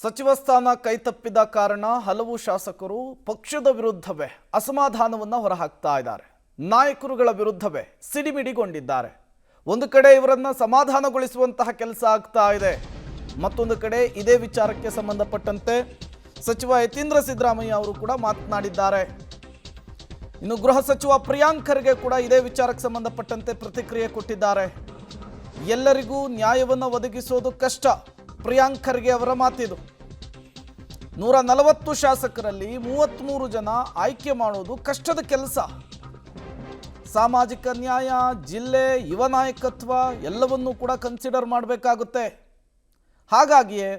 ಸಚಿವ ಸ್ಥಾನ ಕೈತಪ್ಪಿದ ಕಾರಣ ಹಲವು ಶಾಸಕರು ಪಕ್ಷದ ವಿರುದ್ಧವೇ ಅಸಮಾಧಾನವನ್ನು ಹೊರಹಾಕ್ತಾ ಇದ್ದಾರೆ. ನಾಯಕರುಗಳ ವಿರುದ್ಧವೇ ಸಿಡಿಮಿಡಿಗೊಂಡಿದ್ದಾರೆ. ಒಂದು ಕಡೆ ಇವರನ್ನ ಸಮಾಧಾನಗೊಳಿಸುವಂತಹ ಕೆಲಸ ಆಗ್ತಾ ಇದೆ, ಮತ್ತೊಂದು ಕಡೆ ಇದೇ ವಿಚಾರಕ್ಕೆ ಸಂಬಂಧಪಟ್ಟಂತೆ ಸಚಿವ ಯತೀಂದ್ರ ಸಿದ್ದರಾಮಯ್ಯ ಅವರು ಕೂಡ ಮಾತನಾಡಿದ್ದಾರೆ. ಇನ್ನು ಗೃಹ ಸಚಿವ ಪ್ರಿಯಾಂಕ್ ಖರ್ಗೆ ಕೂಡ ಇದೇ ವಿಚಾರಕ್ಕೆ ಸಂಬಂಧಪಟ್ಟಂತೆ ಪ್ರತಿಕ್ರಿಯೆ ಕೊಟ್ಟಿದ್ದಾರೆ. ಎಲ್ಲರಿಗೂ ನ್ಯಾಯವನ್ನು ಒದಗಿಸೋದು ಕಷ್ಟ, ಪ್ರಿಯಾಂಕ್ ಖರ್ಗೆ ಅವರ ಮಾತಿದು. 140 ಶಾಸಕರಲ್ಲಿ 33 ಜನ ಆಯ್ಕೆ ಮಾಡೋದು ಕಷ್ಟದ ಕೆಲಸ. ಸಾಮಾಜಿಕ ನ್ಯಾಯ, ಜಿಲ್ಲೆ, ಯುವ ನಾಯಕತ್ವ ಎಲ್ಲವನ್ನೂ ಕೂಡ ಕನ್ಸಿಡರ್ ಮಾಡಬೇಕಾಗುತ್ತೆ. ಹಾಗಾಗಿಯೇ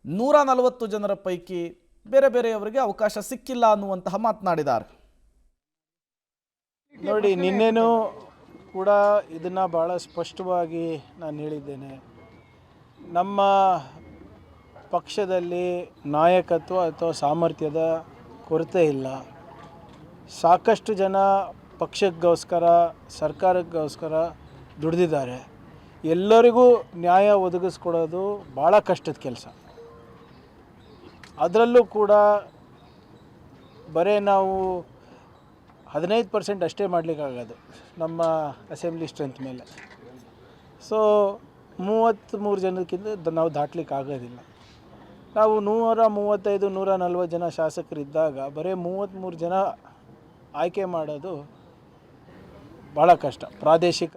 140 ಜನರ ಪೈಕಿ ಬೇರೆ ಬೇರೆಯವರಿಗೆ ಅವಕಾಶ ಸಿಕ್ಕಿಲ್ಲ ಅನ್ನುವಂತಹ ಮಾತನಾಡಿದ್ದಾರೆ. ನೋಡಿ, ನಿನ್ನೆನೂ ಕೂಡ ಇದನ್ನು ಭಾಳ ಸ್ಪಷ್ಟವಾಗಿ ನಾನು ಹೇಳಿದ್ದೇನೆ. ನಮ್ಮ ಪಕ್ಷದಲ್ಲಿ ನಾಯಕತ್ವ ಅಥವಾ ಸಾಮರ್ಥ್ಯದ ಕೊರತೆ ಇಲ್ಲ. ಸಾಕಷ್ಟು ಜನ ಪಕ್ಷಕ್ಕೋಸ್ಕರ, ಸರ್ಕಾರಕ್ಕೋಸ್ಕರ ದುಡಿದಿದ್ದಾರೆ. ಎಲ್ಲರಿಗೂ ನ್ಯಾಯ ಒದಗಿಸ್ಕೊಡೋದು ಭಾಳ ಕಷ್ಟದ ಕೆಲಸ. ಅದರಲ್ಲೂ ಕೂಡ ಬರೀ ನಾವು 15% ಅಷ್ಟೇ ಮಾಡಲಿಕ್ಕಾಗೋದು ನಮ್ಮ ಅಸೆಂಬ್ಲಿ ಸ್ಟ್ರೆಂತ್ ಮೇಲೆ. ಸೊ 33 ಜನಕ್ಕಿಂತ ನಾವು ದಾಟ್ಲಿಕ್ಕೆ ಆಗೋದಿಲ್ಲ. ನಾವು 135 140 ಜನ ಶಾಸಕರಿದ್ದಾಗ ಬರೀ 33 ಜನ ಆಯ್ಕೆ ಮಾಡೋದು ಭಾಳ ಕಷ್ಟ. ಪ್ರಾದೇಶಿಕ